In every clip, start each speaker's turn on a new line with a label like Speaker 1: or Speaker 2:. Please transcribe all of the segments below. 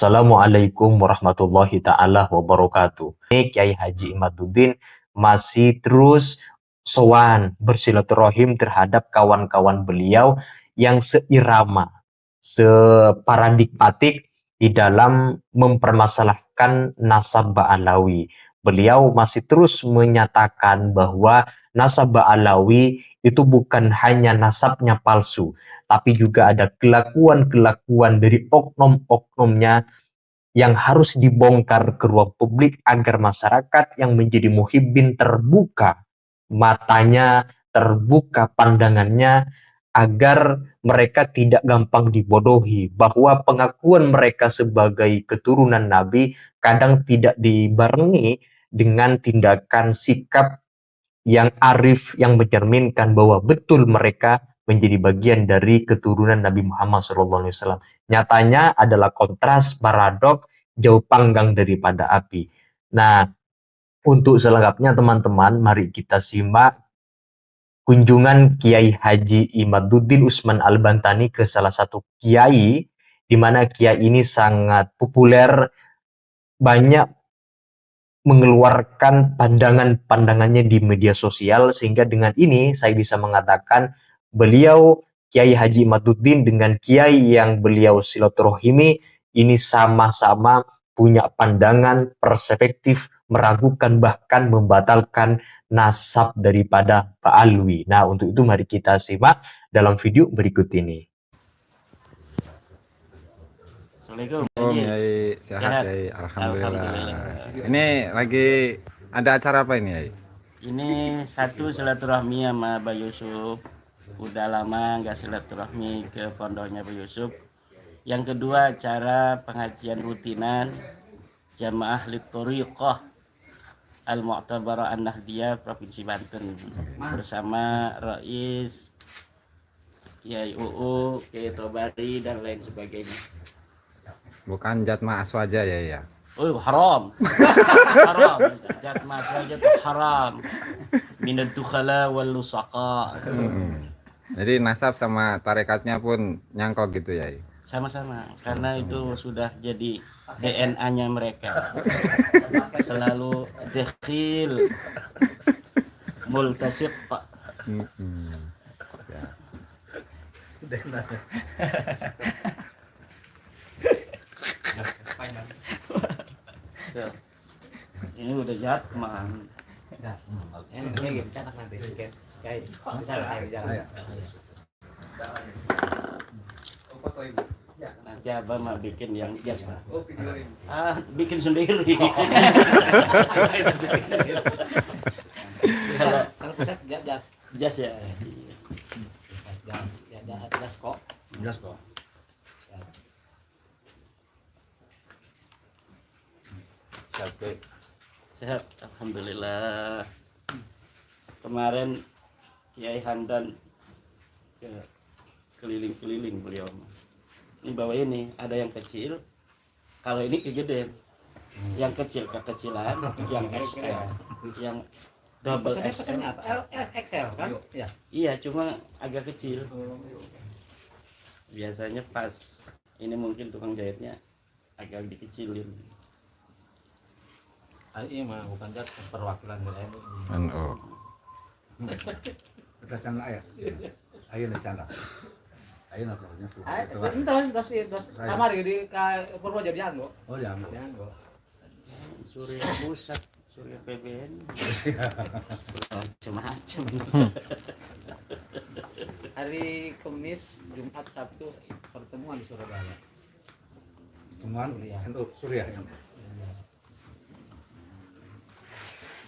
Speaker 1: Assalamualaikum warahmatullahi ta'ala wabarakatuh. Ini Kiai Haji Imaduddin masih terus sowan bersilaturahim terhadap kawan-kawan beliau yang seirama, separadigmatik di dalam mempermasalahkan nasab Ba'alawi. Beliau masih terus menyatakan bahwa nasab Ba'alawi itu bukan hanya nasabnya palsu, tapi juga ada kelakuan-kelakuan dari oknum-oknumnya yang harus dibongkar ke ruang publik agar masyarakat yang menjadi muhibbin terbuka matanya, terbuka pandangannya, agar mereka tidak gampang dibodohi, bahwa pengakuan mereka sebagai keturunan Nabi kadang tidak dibarengi dengan tindakan sikap yang arif, yang mencerminkan bahwa betul mereka menjadi bagian dari keturunan Nabi Muhammad SAW. Nyatanya adalah kontras, paradok, jauh panggang daripada api. Nah, untuk selengkapnya teman-teman, mari kita simak kunjungan Kiai Haji Imaduddin Usman Al-Bantani ke salah satu kiai, di mana kiai ini sangat populer, banyak mengeluarkan pandangan-pandangannya di media sosial, sehingga dengan ini saya bisa mengatakan beliau Kiai Haji Imaduddin dengan kiai yang beliau silaturahimi ini sama-sama punya pandangan, perspektif, meragukan bahkan membatalkan nasab daripada Pak Alwi. Nah, untuk itu mari kita simak dalam video berikut ini.
Speaker 2: Assalamualaikum Yai, sehat Yai, alhamdulillah. Ini lagi ada acara apa ini Yai?
Speaker 3: Ini satu silaturahmi sama Pak Yusuf. Udah lama nggak silaturahmi ke pondoknya Pak Yusuf. Yang kedua acara pengajian rutinan Jamaah Litoriqah Al-Mu'tabarah An-Nahdiyah Provinsi Banten bersama Rais Kiai UU, Kiai Tobari dan lain sebagainya.
Speaker 2: Bukan Jatma Aswaja ya?
Speaker 3: Oh, haram. Haram. Jatma Aswaja itu haram. Minad dukhala wal lusaqa.
Speaker 2: Jadi nasab sama tarekatnya pun nyangkok gitu ya?
Speaker 3: Sama-sama, karena itu sudah jadi DNA-nya mereka. Selalu dekhil multasiq. Ini udah jatman.
Speaker 4: Ini dicatat nanti. Kayak bisa ayo jalan.
Speaker 3: Nanti abah mah bikin yang jas mah. Bikin sendiri.
Speaker 4: Kalau pusat jas
Speaker 3: ya.
Speaker 4: Jas kok.
Speaker 3: Sehat, alhamdulillah. Kemarin Kiai Hamdan keliling-keliling beliau. Ini bawa ini, ada yang kecil. Kalau ini kegedean. Yang kecil kekecilan, yang XL, yang double XL.
Speaker 4: XL kan? Iya.
Speaker 3: Iya, cuma agak kecil. Biasanya pas ini mungkin tukang jahitnya agak dikecilin.
Speaker 4: Ini mah bukan jat perwakilan dari NU.
Speaker 5: Kita sana ayah. Ayah di sana. Ayah nak punya tu.
Speaker 4: Dos kamar di Purwo jadi anggo.
Speaker 5: Oh, jangan.
Speaker 4: Anggo.
Speaker 3: Surya Pusat, Surya PBN. Macam-macam.
Speaker 4: Hari Kamis, Jumat, Sabtu pertemuan di Surabaya.
Speaker 5: Cuman untuk Surya yang.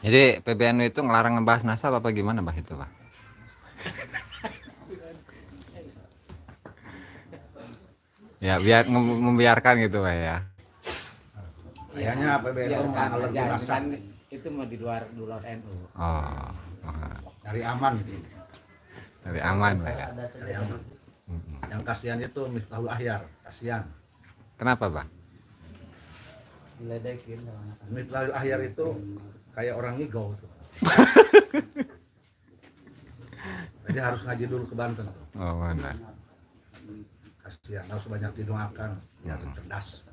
Speaker 2: Jadi PBNU itu ngelarang ngebahas nasab apa gimana Bah itu Bah? Ya biar membiarkan gitu Bah ya.
Speaker 5: Ayahnya PBNU mengalir nasab.
Speaker 4: Itu mah di luar NU.
Speaker 2: Oh.
Speaker 5: Dari aman gitu.
Speaker 2: Dari aman Bah ya.
Speaker 5: Dari aman. Yang kasihan itu Miftahul Ahyar, kasihan.
Speaker 2: Kenapa Bah?
Speaker 4: Diledekin.
Speaker 5: Miftahul Ahyar itu kayak orang ngigau tuh. Jadi harus ngaji dulu ke Banten tuh.
Speaker 2: Oh benar.
Speaker 5: Kasihan, harus banyak didoakan biar cerdas.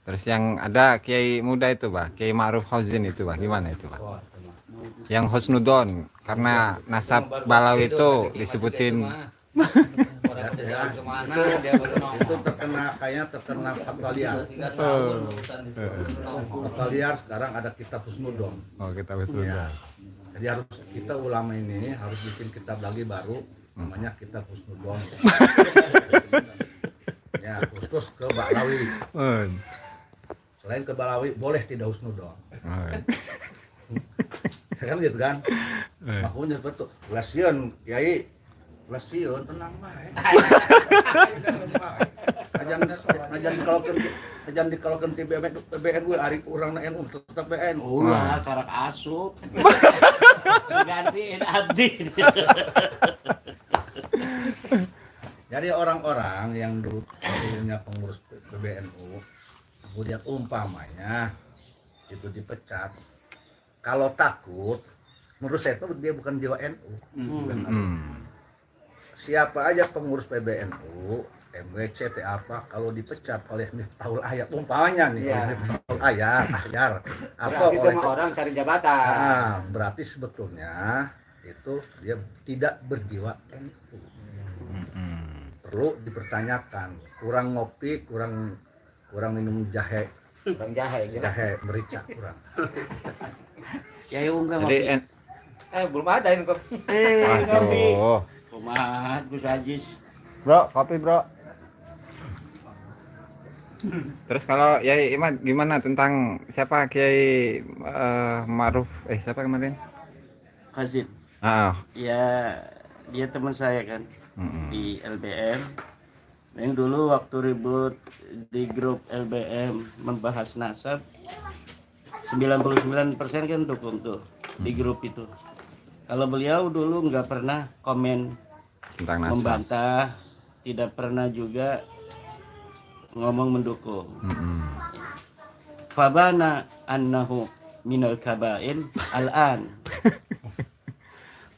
Speaker 2: Terus yang ada kiai muda itu, Pak, Kiai Ma'ruf Hozin itu, Pak, gimana itu, Pak? Yang Husnudon, karena nasab Balawi itu disebutin
Speaker 5: Itu kayaknya terkena fatwa liar. Fatwa liar sekarang ada kitab Husnudon.
Speaker 2: oh kita Husnudon.
Speaker 5: Ya. Jadi harus kita ulama ini harus bikin kitab lagi baru namanya kitab Husnudon. Ya, khusus ke Balawi. Selain ke Balawi boleh tidak Husnudon. Kan gitu kan? Makanya betul. Lasion Kiai, lasion tenang bae. Ajan dikalokeun ti BNU ari urang NU tetep BNU.
Speaker 3: Ulah karak asup. Gantiin abdi.
Speaker 5: Jadi orang-orang yang dulunya pengurus PBNU kemudian umpamanya itu dipecat, kalau takut, menurut saya itu dia bukan jiwa NU. Siapa aja pengurus PBNU, MWC, apa, kalau dipecat oleh Miftahul Ayat, umpamanya nih, oleh Miftahul Ayat, atau oleh
Speaker 4: orang cari jabatan.
Speaker 5: berarti sebetulnya itu dia tidak berjiwa NU. Perlu dipertanyakan, kurang ngopi, kurang minum jahe,
Speaker 4: Orang jahe gitu.
Speaker 5: jahe merica kurang.
Speaker 3: Kiai unggah
Speaker 2: Jadi
Speaker 3: ngopi.
Speaker 4: Belum ada ini kopi.
Speaker 3: Ngopi.
Speaker 2: waduh.
Speaker 3: Kumaha Gus Ajis.
Speaker 2: Bro, kopi, Bro. Terus kalau Yai Iman gimana tentang siapa Kiai Ma'ruf siapa kemarin?
Speaker 3: Khazin. Ya, dia teman saya kan di LBM. Yang dulu waktu ribut di grup LBM membahas nasab, 99% kan dukung tuh di grup itu. Kalau beliau dulu nggak pernah komen
Speaker 2: Tentang nasab.
Speaker 3: membantah, tidak pernah juga ngomong mendukung. Fabana annahu minal kabain al-an.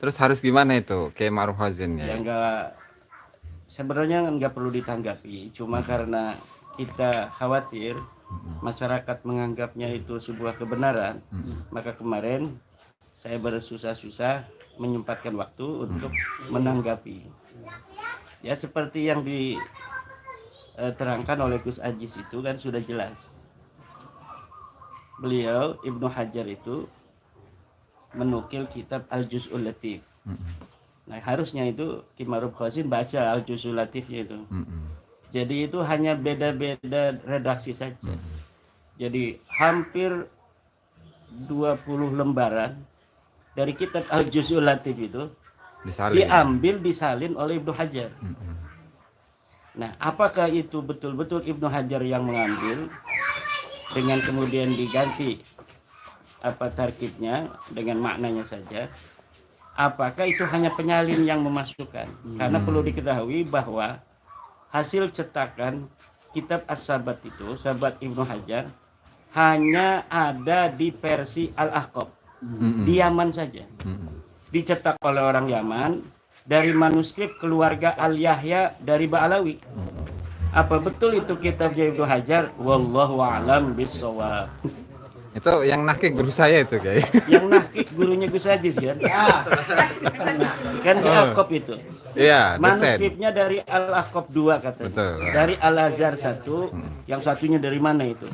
Speaker 2: Terus harus gimana itu Kiai Ma'ruf Hozin ya?
Speaker 3: Ya enggak, sebenarnya nggak perlu ditanggapi, cuma karena kita khawatir masyarakat menganggapnya itu sebuah kebenaran, maka kemarin saya bersusah-susah menyempatkan waktu untuk menanggapi. Ya seperti yang diterangkan oleh Gus Ajis itu kan sudah jelas. Beliau Ibnu Hajar itu menukil kitab Al-Juz'ul Latif. Nah harusnya itu Ki Ma'ruf Hozin baca Al-Juz'ul Latifnya itu. Jadi itu hanya beda-beda redaksi saja. Jadi hampir 20 lembaran dari kitab Al-Juz'ul Latif itu disalin oleh Ibnu Hajar. Nah apakah itu betul-betul Ibnu Hajar yang mengambil dengan kemudian diganti apa tarkibnya dengan maknanya saja, apakah itu hanya penyalin yang memasukkan? Karena perlu diketahui bahwa hasil cetakan kitab As-Sabat itu, Sabat Ibnu Hajar, hanya ada di versi Al-Ahqaf di Yaman saja. Dicetak oleh orang Yaman dari manuskrip keluarga Al-Yahya dari Ba'alawi. Apa betul itu kitab Ibnu Hajar? Wallahu a'lam bishawab.
Speaker 2: Itu yang nakik guru saya itu Kiai.
Speaker 3: Yang nakik gurunya Gus Ajis kan? Kan di Al-Ahqaf itu.
Speaker 2: Iya, dosen.
Speaker 3: Manuskripnya dari Al-Ahqaf 2 katanya.
Speaker 2: Betul.
Speaker 3: Dari Al-Azhar 1, yang satunya dari mana itu?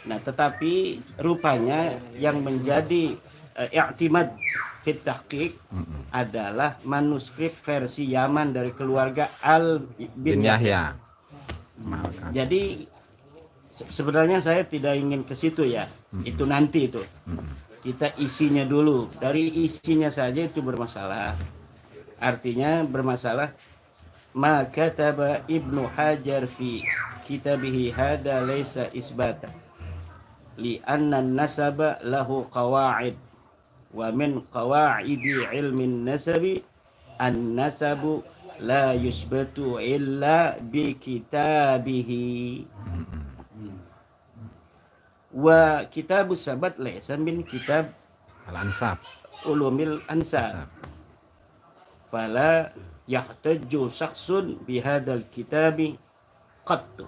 Speaker 3: Nah, tetapi rupanya yang menjadi i'timad fit tahqiq adalah manuskrip versi Yaman dari keluarga Al bin Yahya. Jadi sebenarnya saya tidak ingin ke situ ya. Itu nanti itu. Kita isinya dulu. Dari isinya saja itu bermasalah. Artinya bermasalah. Ma kataba Ibnu Hajar fi kitabihi hada laisa isbata. Li anna nasaba lahu qawa'id. Wa min qawa'idi ilmin nasabi an-nasabu la yusbatu illa bi kitabihi. Wa kitabus sabat laysa min kitab
Speaker 2: Al-Ansab.
Speaker 3: ulumil ansab. Fala yahtaju syakhsun bihadzal kitabi qattu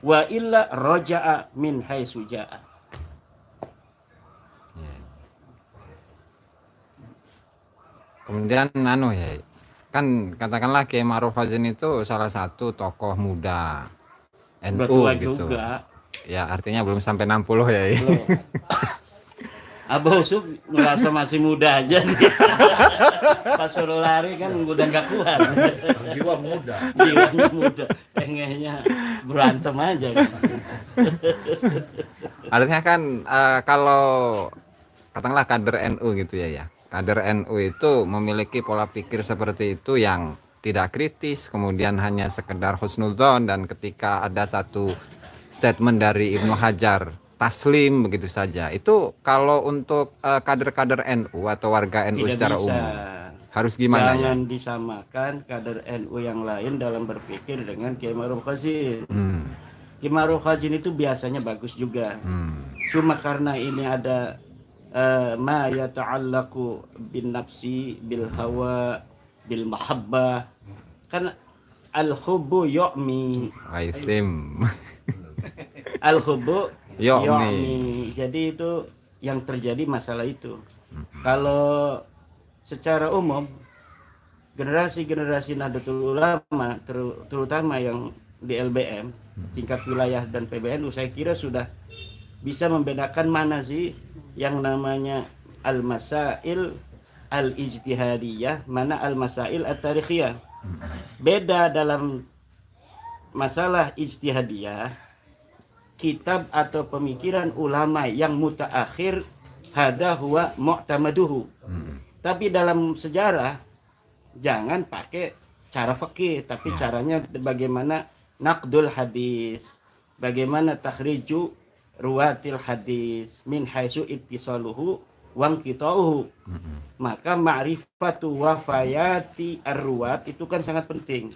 Speaker 3: wa illa raja'a min haitsu ja'a.
Speaker 2: Kemudian ya, kan katakanlah Kiai Ma'ruf Hozin itu salah satu tokoh muda NU
Speaker 3: Tua
Speaker 2: gitu.
Speaker 3: juga.
Speaker 2: Ya artinya belum sampai 60 ya.
Speaker 3: Belum. Abah Usuk ngerasa masih muda aja. Pas suruh lari kan udah nggak kuat.
Speaker 5: Jiwa muda.
Speaker 3: Jiwanya muda, pengennya berantem aja.
Speaker 2: Artinya kan kalau katakanlah kader NU gitu ya. Kader NU itu memiliki pola pikir seperti itu yang tidak kritis, kemudian hanya sekedar husnudzon, dan ketika ada satu statement dari Ibnu Hajar taslim begitu saja. Itu kalau untuk kader-kader NU atau warga NU
Speaker 3: Tidak
Speaker 2: secara
Speaker 3: bisa.
Speaker 2: umum harus gimana
Speaker 3: Jangan
Speaker 2: ya?
Speaker 3: disamakan kader NU yang lain dalam berpikir dengan Kiai Ma'ruf Hozin.
Speaker 2: Hmm.
Speaker 3: Kiai Ma'ruf Hozin itu biasanya bagus juga. Cuma karena ini ada ma yata'allaqu bin nafsi bil hawa bil mahabbah, kan al-hubbu yu'mi,
Speaker 2: Waisim.
Speaker 3: al-hubbu
Speaker 2: Yu'mi.
Speaker 3: yu'mi. Jadi itu yang terjadi masalah itu. Kalau secara umum generasi-generasi Nahdlatul Ulama terutama yang di LBM tingkat wilayah dan PBNU, saya kira sudah bisa membedakan mana sih yang namanya al-masail al-ijtihadiyah, mana al-masail at-tarikhiyah. Beda dalam masalah ijtihadiyah, kitab atau pemikiran ulama yang mutaakhir hada huwa mu'tamaduhu. Tapi dalam sejarah jangan pakai cara fikih, tapi caranya bagaimana naqdul hadis, bagaimana takhriju ruwatil hadis min haitsu ittisaluhu wa inqita'uhu. Maka ma'rifatu wafayati ar-ruwat itu kan sangat penting.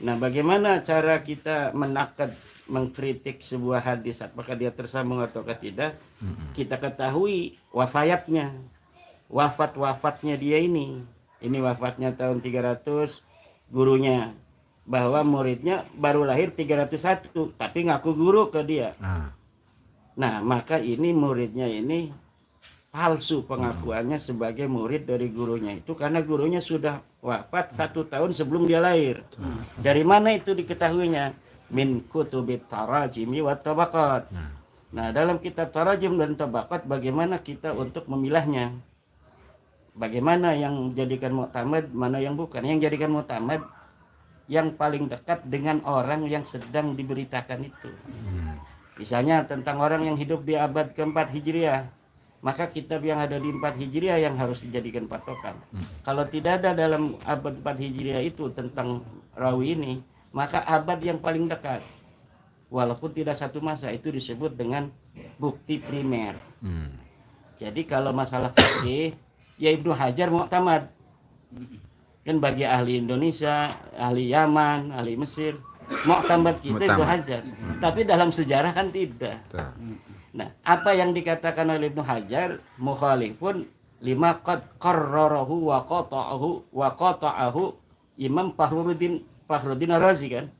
Speaker 3: Nah, bagaimana cara kita menakad, mengkritik sebuah hadis apakah dia tersambung atau tidak? Kita ketahui wafayatnya. Wafatnya dia ini wafatnya tahun 300, gurunya bahwa muridnya baru lahir 301 tapi ngaku guru ke dia. Nah, maka ini muridnya ini palsu pengakuannya sebagai murid dari gurunya itu, karena gurunya sudah wafat 1 tahun sebelum dia lahir. Dari mana itu diketahuinya? Min kutubit tarajimi wa tabaqat. Nah, dalam kitab tarajim dan tabaqat bagaimana kita untuk memilahnya? Bagaimana yang jadikan mu'tamad, mana yang bukan? Yang jadikan mu'tamad yang paling dekat dengan orang yang sedang diberitakan itu. Misalnya tentang orang yang hidup di abad ke-4 Hijriah, maka kitab yang ada di 4 Hijriah yang harus dijadikan patokan. Kalau tidak ada dalam abad 4 Hijriah itu tentang rawi ini, maka abad yang paling dekat, walaupun tidak satu masa, itu disebut dengan bukti primer. Jadi kalau masalah fikih, ya Ibnu Hajar mu'tamad. Kan bagi ahli Indonesia, ahli Yaman, ahli Mesir, mu'tamad kita Ibnu Hajar. Tapi dalam sejarah kan tidak. Nah, apa yang dikatakan oleh Ibnu Hajar mukhalifun lima qad qarrarahu wa qata'ahu Imam Fakhruddin Ar-Razi kan?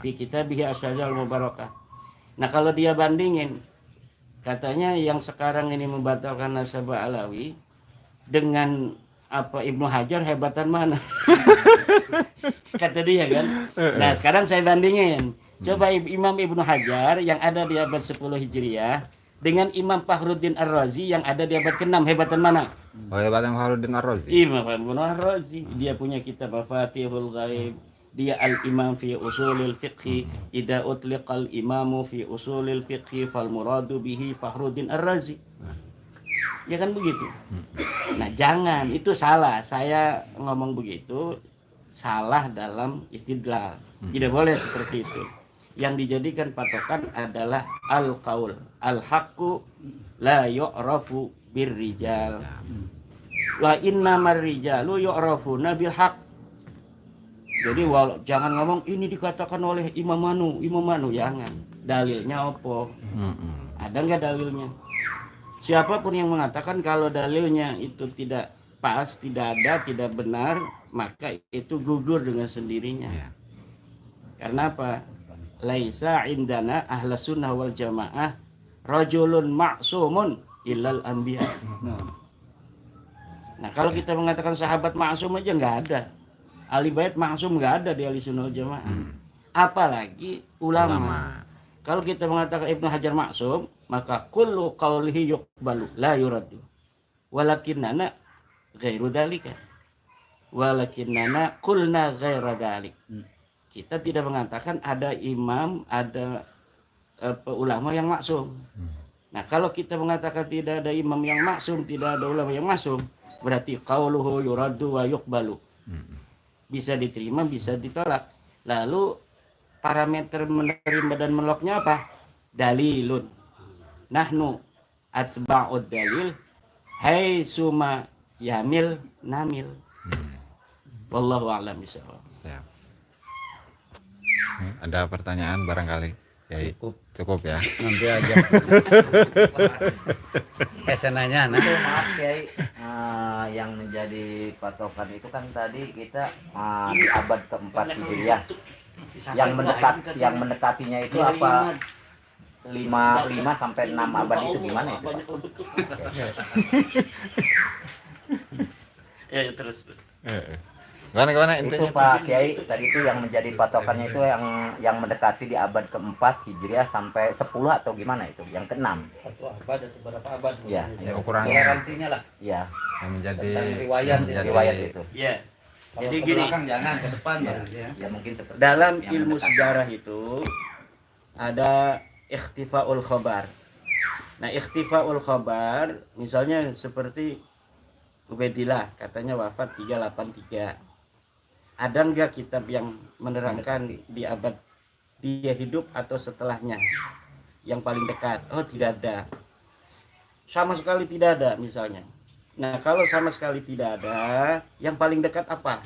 Speaker 3: Di kitabih Asy-Syajarah Mubarakah. Nah, kalau dia bandingin, katanya yang sekarang ini membatalkan nasabah Alawi dengan apa Ibnu Hajar hebatan mana? Kata dia kan. Nah, sekarang saya bandingin. Coba Imam Ibnu Hajar yang ada di abad 10 Hijriah dengan Imam Fakhruddin Ar-Razi yang ada di abad ke-6, hebatan mana?
Speaker 2: Oh, hebatan Fakhruddin Ar-Razi.
Speaker 3: Imam Fakhruddin Ar-Razi, dia punya kitab Mafatihul Ghaib, dia al-imam fi usulil fiqhi, idza utliqal imamu fi usulil fiqhi fal muradu bihi Fakhruddin Ar-Razi. Ya kan begitu. Nah, jangan, itu salah. Saya ngomong begitu salah dalam istidlal. Tidak boleh seperti itu. Yang dijadikan patokan adalah al-qaul. Al-haqqu la yu'rafu birrijal. Wa innamar rijalu yu'rafuna bil haqq. Jadi jangan ngomong ini dikatakan oleh Imam Manu, jangan. Dalilnya apa? Ada nggak dalilnya? Siapapun yang mengatakan kalau dalilnya itu tidak pas, tidak ada, tidak benar, maka itu gugur dengan sendirinya. Karena apa? laisa indana ahlus sunnah wal jamaah rajulun ma'sumun illal anbiya. Nah, kalau kita mengatakan sahabat maksum aja nggak ada. Ahli bait maksum nggak ada di ahli sunnah wal jamaah. Apalagi ulama. Kalau kita mengatakan Ibnu Hajar maksum, maka kullu qaulihi yuqbalu la yuraddu. Walakinnana ghairu dzalika. Walakinnana qulna ghaira dzalik. Kita tidak mengatakan ada imam, ada ulama yang maksum. Nah, kalau kita mengatakan tidak ada imam yang maksum, tidak ada ulama yang maksum, berarti qauluhu yuraddu wa yuqbalu. Bisa diterima, bisa ditolak. Lalu parameter menerima dan menolaknya apa? Dalilun. Nahnu atba'ud dalil hai suma yamil namil. Wallahu a'lam bishawab.
Speaker 2: Siap. Ada pertanyaan barangkali? Yai. Cukup ya.
Speaker 4: Nanti aja. Pesanannya nah.
Speaker 6: Itu maaf Kiai, yang menjadi patokan itu kan tadi kita di abad keempat Hijriah. Yang mendekatinya itu apa? 5 sampai 6 abad itu gimana itu?
Speaker 3: Ya, terus.
Speaker 2: Gimana
Speaker 6: Itu
Speaker 2: intinya?
Speaker 6: Pak Kiai tadi itu yang menjadi patokannya itu yang mendekati di abad keempat Hijriah sampai 10 atau gimana itu? Yang ke-6.
Speaker 4: Satu abad atau berapa abad?
Speaker 6: Iya.
Speaker 2: Ya, ukurannya
Speaker 4: Toleransinya lah.
Speaker 6: Iya.
Speaker 2: yang menjadi
Speaker 4: Tentang riwayat,
Speaker 6: Riwayat itu.
Speaker 3: Ya.
Speaker 4: Kalau
Speaker 3: Jadi
Speaker 4: ke
Speaker 3: gini,
Speaker 4: belakang jangan ke depan
Speaker 6: Ya,
Speaker 4: baru ya.
Speaker 6: ya mungkin seperti
Speaker 3: dalam
Speaker 6: yang
Speaker 3: ilmu
Speaker 6: mendekati.
Speaker 3: sejarah itu ada ikhtifaul khabar. Nah, ikhtifaul khabar misalnya seperti Ubaidillah katanya wafat 383. Ada enggak kitab yang menerangkan di abad dia hidup atau setelahnya yang paling dekat? Oh, tidak ada. Sama sekali tidak ada misalnya. Nah, kalau sama sekali tidak ada, yang paling dekat apa?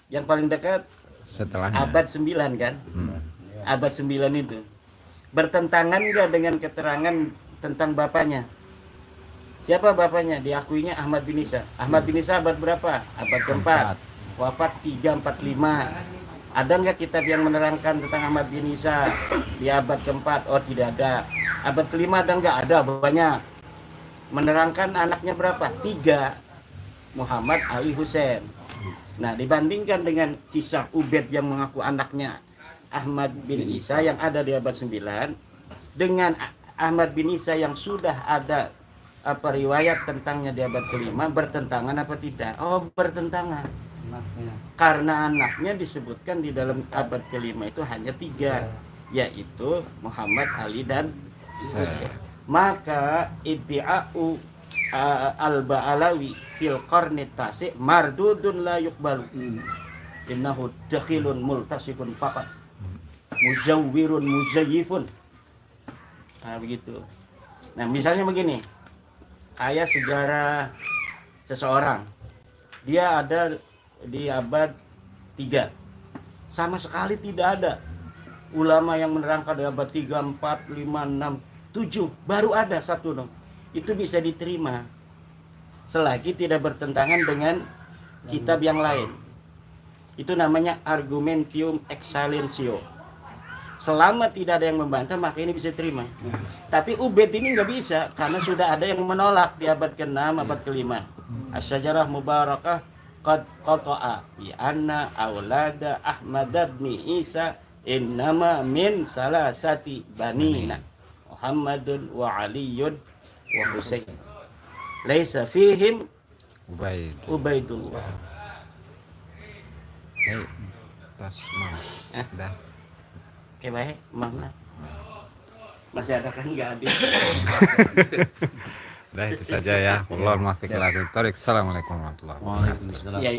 Speaker 3: Yang paling dekat
Speaker 2: setelahnya.
Speaker 3: abad 9 kan? Abad 9 itu. Bertentangan enggak dengan keterangan tentang bapaknya? Siapa bapaknya? Diakuinya Ahmad bin Isa. Ahmad bin Isa abad berapa? Abad keempat. Wafat 345. Ada enggak kitab yang menerangkan tentang Ahmad bin Isa di abad keempat? Oh, tidak ada. Abad kelima ada enggak? Ada, banyak. Menerangkan anaknya berapa? 3. Muhammad Ali Husain. Nah, dibandingkan dengan kisah Ubaid yang mengaku anaknya Ahmad bin Isa yang ada di abad 9 dengan Ahmad bin Isa yang sudah ada riwayat tentangnya di abad kelima, bertentangan apa tidak? Oh, bertentangan.
Speaker 4: Anaknya.
Speaker 3: Karena anaknya disebutkan di dalam abad kelima itu hanya 3, yaitu Muhammad, Ali, dan Husain. Maka iddi'a'u al-Ba'alawi fil qarni tasi' mardudun la yuqbalu. Innahu dakhilun multasikun faqat muzawwirun muzayyifun. Nah, begitu. Nah, misalnya begini, kayak sejarah seseorang, dia ada di abad 3, sama sekali tidak ada ulama yang menerangkan di abad 3, 4, 5, 6, 7, baru ada satu dong. Itu bisa diterima selagi tidak bertentangan dengan kitab yang lain. Itu namanya argumentium excellentio. Selama tidak ada yang membantah, maka ini bisa terima. Tapi Ubaid ini nggak bisa, karena sudah ada yang menolak di abad ke-6, abad ke-5. As-syajarah mubarakah qad qata'a bi anna aulada Ahmad bin Isa innama min salasati banina Muhammadun wa Aliyun wa Husain. Laisa fihim Ubaidullah.
Speaker 2: Hei, tas mau. Dah.
Speaker 3: Oke, baik, mana? Masih ada kan nggak ada?
Speaker 2: Dah itu saja ya. Wallahu muwaffiq ila aqwamit thoriq. Assalamualaikum warahmatullahi wabarakatuh.
Speaker 4: Waalaikumsalam.
Speaker 3: Ya,